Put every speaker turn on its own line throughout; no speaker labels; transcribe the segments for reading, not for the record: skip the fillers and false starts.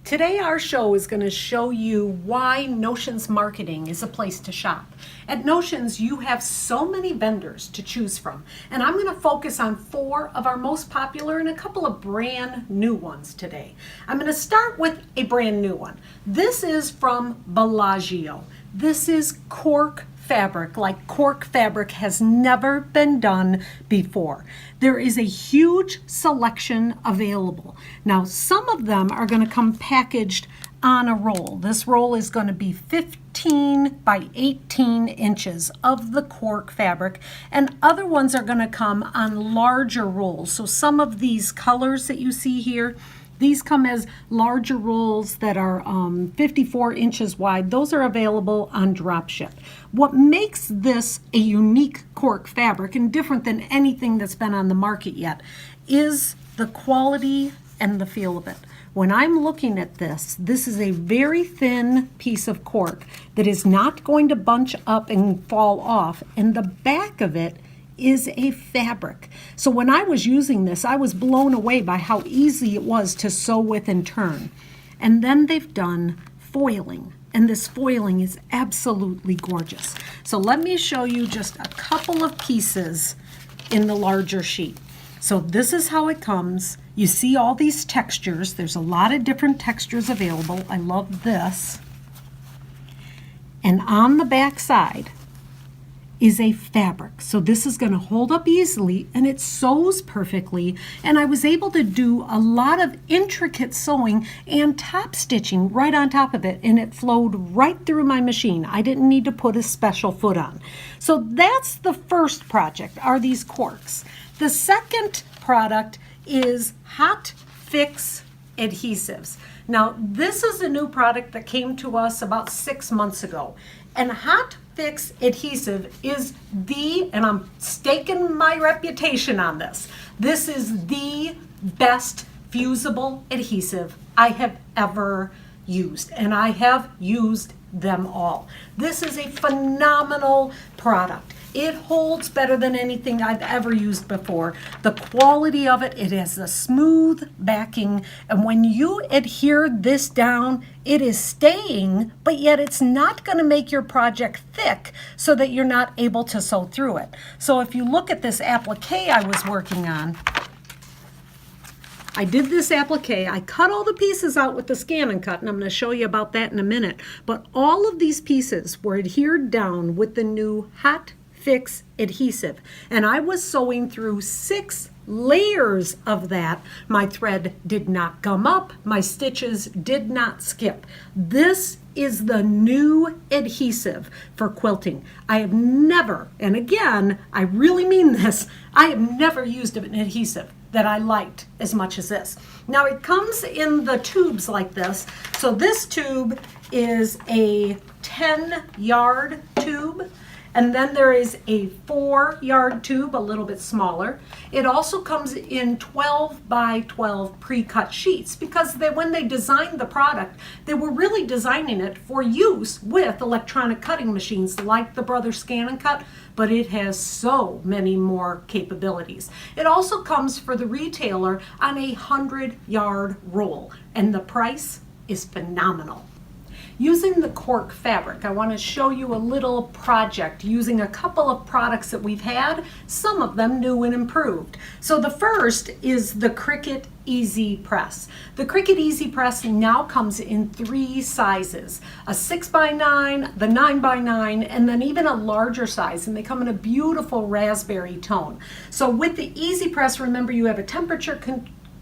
Today our show is going to show you why Notions Marketing is a place to shop. At Notions you have so many vendors to choose from, and I'm going to focus on 4 of our most popular and a couple of brand new ones today. I'm going to start with a brand new one. This is from Belagio. This is Cork Fabric, like Cork Fabric has never been done before. There is a huge selection available. Now, some of them are going to come packaged on a roll. This roll is going to be 15 by 18 inches of the Cork fabric, and other ones are going to come on larger rolls. So some of these colors that you see here, these come as larger rolls that are 54 inches wide. Those are available on dropship. What makes this a unique Cork fabric and different than anything that's been on the market yet is the quality and the feel of it. When I'm looking at this, this is a very thin piece of cork that is not going to bunch up and fall off, and the back of it is a fabric. So when I was using this, I was blown away by how easy it was to sew with and turn. And then they've done foiling, and this foiling is absolutely gorgeous. So let me show you just a couple of pieces in the larger sheet. So this is how it comes. You see all these textures. There's a lot of different textures available. I love this. And on the back side is a fabric. So this is going to hold up easily, and it sews perfectly, and I was able to do a lot of intricate sewing and top stitching right on top of it, and it flowed right through my machine. I didn't need to put a special foot on. So that's the first project, are these corks. The second product is Hotfix Adhesives. Now this is a new product that came to us about 6 months ago, and Hotfix Adhesive is and I'm staking my reputation on this, this is the best fusible adhesive I have ever used, and I have used them all. This is a phenomenal product. It holds better than anything I've ever used before. The quality of it, it has a smooth backing, and when you adhere this down, it is staying, but yet it's not going to make your project thick so that you're not able to sew through it. So if you look at this applique I was working on, I did this applique. I cut all the pieces out with the ScanNCut, and I'm going to show you about that in a minute. But all of these pieces were adhered down with the new Hotfix adhesive, and I was sewing through 6 layers of that. My thread did not gum up. My stitches did not skip. This is the new adhesive for quilting. I have never, and again, I really mean this, I have never used an adhesive that I liked as much as this. Now it comes in the tubes like this. So this tube is a 10-yard tube, and then there is a 4-yard tube, a little bit smaller. It also comes in 12 by 12 pre-cut sheets, because when they designed the product, they were really designing it for use with electronic cutting machines like the Brother ScanNCut, but it has so many more capabilities. It also comes for the retailer on a 100-yard roll, and the price is phenomenal. Using the Cork fabric, I want to show you a little project using a couple of products that we've had, some of them new and improved. So the first is the Cricut EasyPress. The Cricut EasyPress now comes in 3 sizes, a 6x9, the 9x9, and then even a larger size, and they come in a beautiful raspberry tone. So with the EasyPress, remember you have a temperature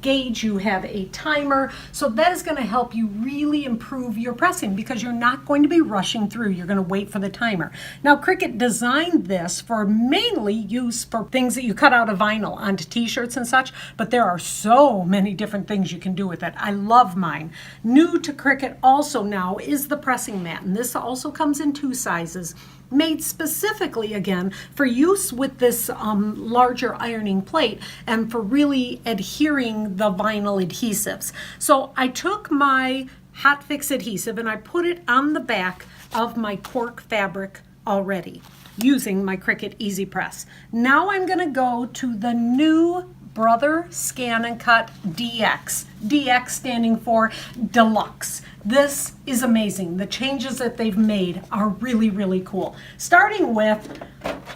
gauge, you have a timer, so that is going to help you really improve your pressing because you're not going to be rushing through. You're going to wait for the timer. Now Cricut designed this for mainly use for things that you cut out of vinyl onto t-shirts and such, but there are so many different things you can do with it. I love mine. New to Cricut also now is the pressing mat, and this also comes in 2 sizes, made specifically again for use with this larger ironing plate and for really adhering the vinyl adhesives. So I took my Hotfix adhesive and I put it on the back of my Cork fabric already using my Cricut EasyPress. Now I'm going to go to the new Brother ScanNCut DX. DX standing for Deluxe. This is amazing. The changes that they've made are really, really cool. Starting with,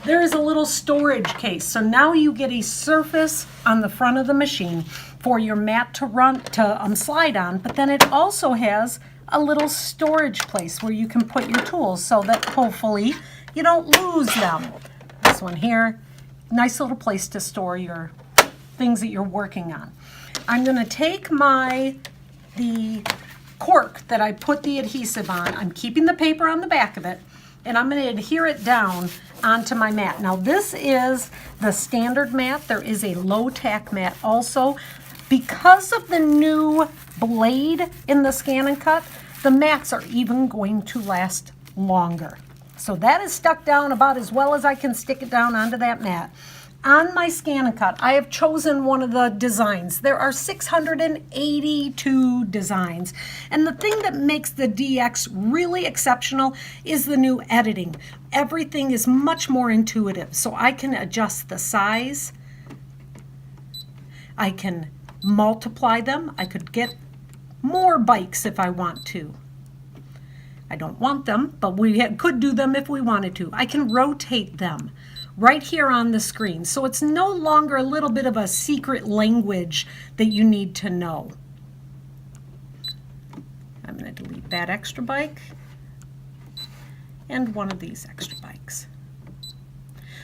there is a little storage case. So now you get a surface on the front of the machine for your mat to slide on, but then it also has a little storage place where you can put your tools so that hopefully you don't lose them. This one here, nice little place to store your things that you're working on. I'm going to take the cork that I put the adhesive on. I'm keeping the paper on the back of it, and I'm going to adhere it down onto my mat. Now this is the standard mat. There is a low tack mat also. Because of the new blade in the ScanNCut, the mats are even going to last longer. So that is stuck down about as well as I can stick it down onto that mat. On my ScanNCut, I have chosen one of the designs. There are 682 designs. And the thing that makes the DX really exceptional is the new editing. Everything is much more intuitive. So I can adjust the size. I can multiply them. I could get more bikes if I want to. I don't want them, but we could do them if we wanted to. I can rotate them right here on the screen. So it's no longer a little bit of a secret language that you need to know. I'm going to delete that extra bike and one of these extra bikes.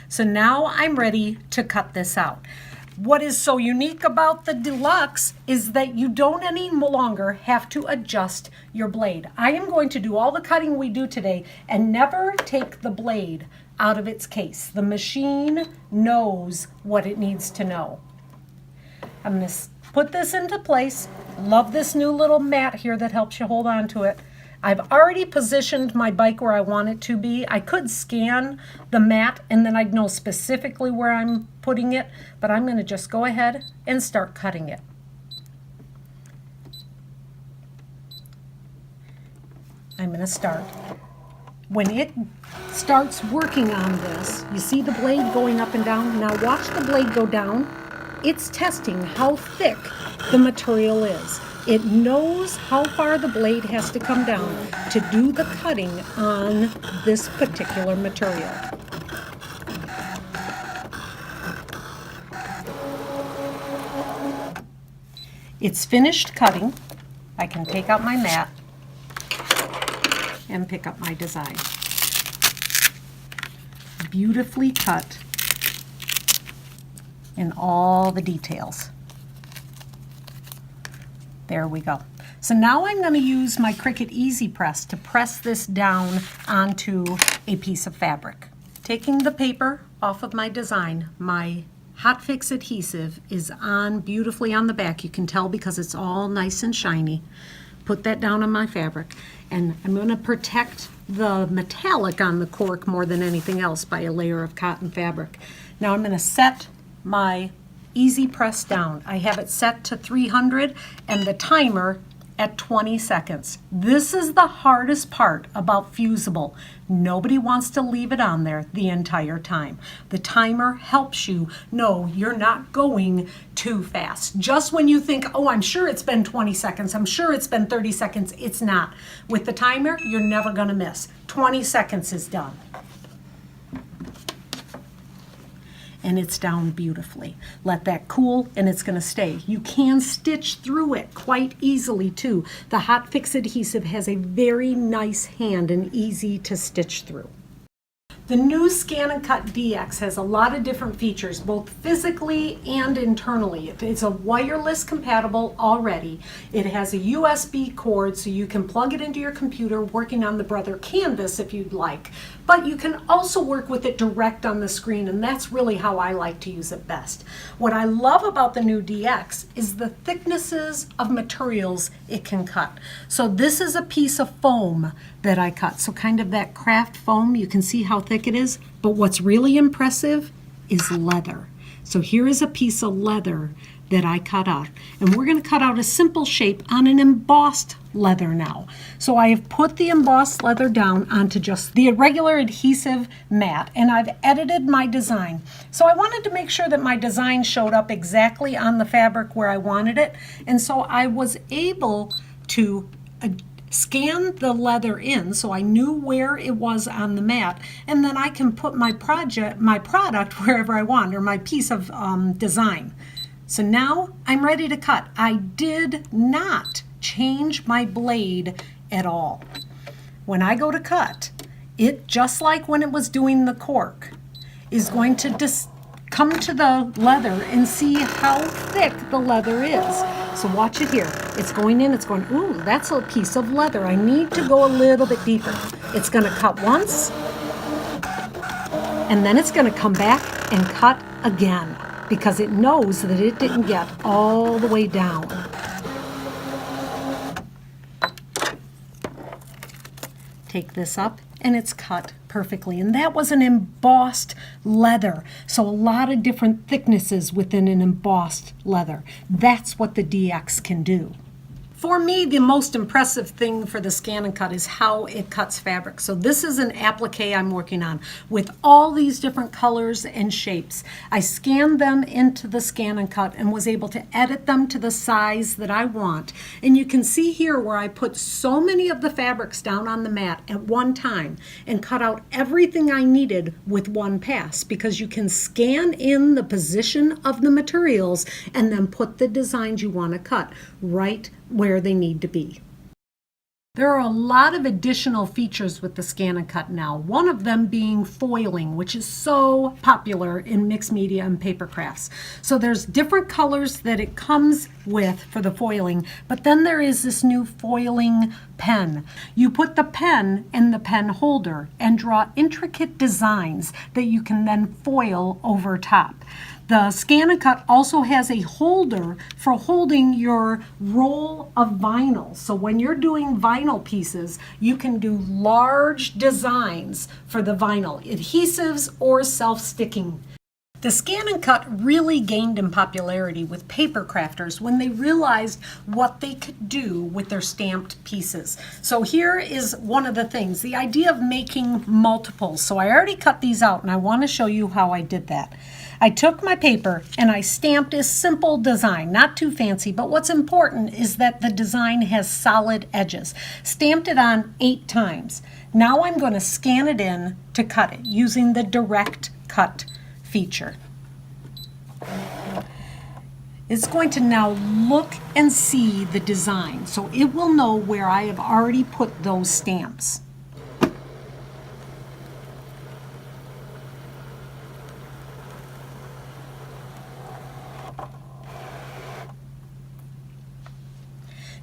So now I'm ready to cut this out. What is so unique about the Deluxe is that you don't any longer have to adjust your blade. I am going to do all the cutting we do today and never take the blade out of its case. The machine knows what it needs to know. I'm going to put this into place. Love this new little mat here that helps you hold on to it. I've already positioned my bike where I want it to be. I could scan the mat and then I'd know specifically where I'm putting it, but I'm going to just go ahead and start cutting it. I'm going to start. When it starts working on this, you see the blade going up and down. Now watch the blade go down. It's testing how thick the material is. It knows how far the blade has to come down to do the cutting on this particular material. It's finished cutting. I can take out my mat and pick up my design. Beautifully cut in all the details. There we go. So now I'm going to use my Cricut EasyPress to press this down onto a piece of fabric. Taking the paper off of my design, my Hotfix adhesive is on beautifully on the back. You can tell because it's all nice and shiny. Put that down on my fabric, and I'm going to protect the metallic on the cork more than anything else by a layer of cotton fabric. Now I'm going to set my EasyPress down. I have it set to 300 and the timer at 20 seconds. This is the hardest part about fusible. Nobody wants to leave it on there the entire time. The timer helps you know you're not going too fast. Just when you think, oh, I'm sure it's been 20 seconds, I'm sure it's been 30 seconds, it's not. With the timer, you're never going to miss. 20 seconds is done. And it's down beautifully. Let that cool and it's going to stay. You can stitch through it quite easily too. The Hotfix adhesive has a very nice hand and easy to stitch through. The new ScanNCut DX has a lot of different features, both physically and internally. It's a wireless compatible already. It has a USB cord so you can plug it into your computer working on the Brother canvas if you'd like. But you can also work with it direct on the screen, and that's really how I like to use it best. What I love about the new DX is the thicknesses of materials it can cut. So this is a piece of foam that I cut. So kind of that craft foam, you can see how thick it is. But what's really impressive is leather. So here is a piece of leather that I cut out. And we're going to cut out a simple shape on an embossed leather now. So I have put the embossed leather down onto just the regular adhesive mat, and I've edited my design. So I wanted to make sure that my design showed up exactly on the fabric where I wanted it. And so I was able to scan the leather in so I knew where it was on the mat, and then I can put my product wherever I want, or my piece of design. So now I'm ready to cut. I did not change my blade at all. When I go to cut, it, just like when it was doing the cork, is going to come to the leather and see how thick the leather is. So watch it here. It's going in, it's going, ooh, that's a piece of leather. I need to go a little bit deeper. It's going to cut once, and then it's going to come back and cut again, because it knows that it didn't get all the way down. Take this up, and it's cut perfectly. And that was an embossed leather. So a lot of different thicknesses within an embossed leather. That's what the DX can do. For me, the most impressive thing for the ScanNCut is how it cuts fabric. So this is an applique I'm working on with all these different colors and shapes. I scanned them into the ScanNCut and was able to edit them to the size that I want. And you can see here where I put so many of the fabrics down on the mat at one time and cut out everything I needed with one pass, because you can scan in the position of the materials and then put the designs you want to cut right where they need to be. There are a lot of additional features with the ScanNCut now, one of them being foiling, which is so popular in mixed media and paper crafts. So there's different colors that it comes with for the foiling, but then there is this new foiling pen. You put the pen in the pen holder and draw intricate designs that you can then foil over top. The ScanNCut also has a holder for holding your roll of vinyl. So when you're doing vinyl pieces, you can do large designs for the vinyl, adhesives or self-sticking. The ScanNCut really gained in popularity with paper crafters when they realized what they could do with their stamped pieces. So here is one of the things, the idea of making multiples. So I already cut these out, and I want to show you how I did that. I took my paper and I stamped a simple design, not too fancy, but what's important is that the design has solid edges. Stamped it on 8 times. Now I'm going to scan it in to cut it using the direct cut feature. It's going to now look and see the design, so it will know where I have already put those stamps.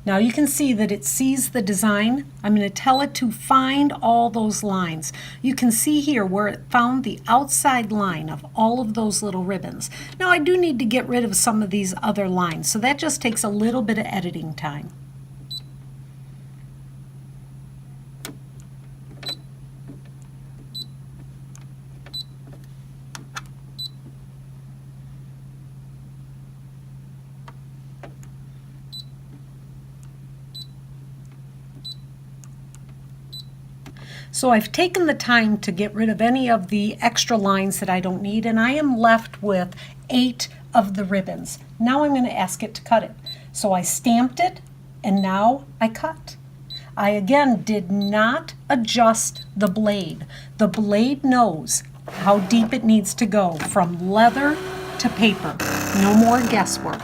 Now you can see that it sees the design. I'm going to tell it to find all those lines. You can see here where it found the outside line of all of those little ribbons. Now I do need to get rid of some of these other lines, so that just takes a little bit of editing time. So I've taken the time to get rid of any of the extra lines that I don't need, and I am left with 8 of the ribbons. Now I'm going to ask it to cut it. So I stamped it, and now I cut. I again did not adjust the blade. The blade knows how deep it needs to go from leather to paper. No more guesswork.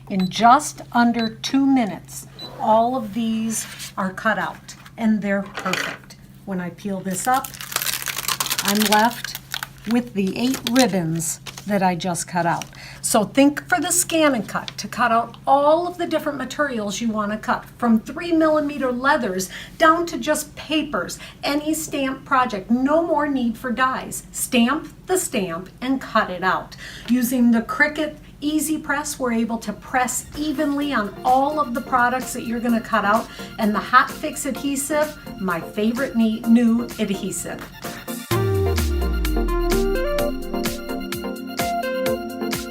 In just under 2 minutes, all of these are cut out, and they're perfect. When I peel this up, I'm left with the 8 ribbons that I just cut out. So think for the ScanNCut to cut out all of the different materials you want to cut, from 3mm leathers down to just papers, any stamp project. No more need for dies. Stamp the stamp and cut it out using the Cricut EasyPress, we're able to press evenly on all of the products that you're going to cut out. And the Hotfix Adhesive, my favorite new adhesive.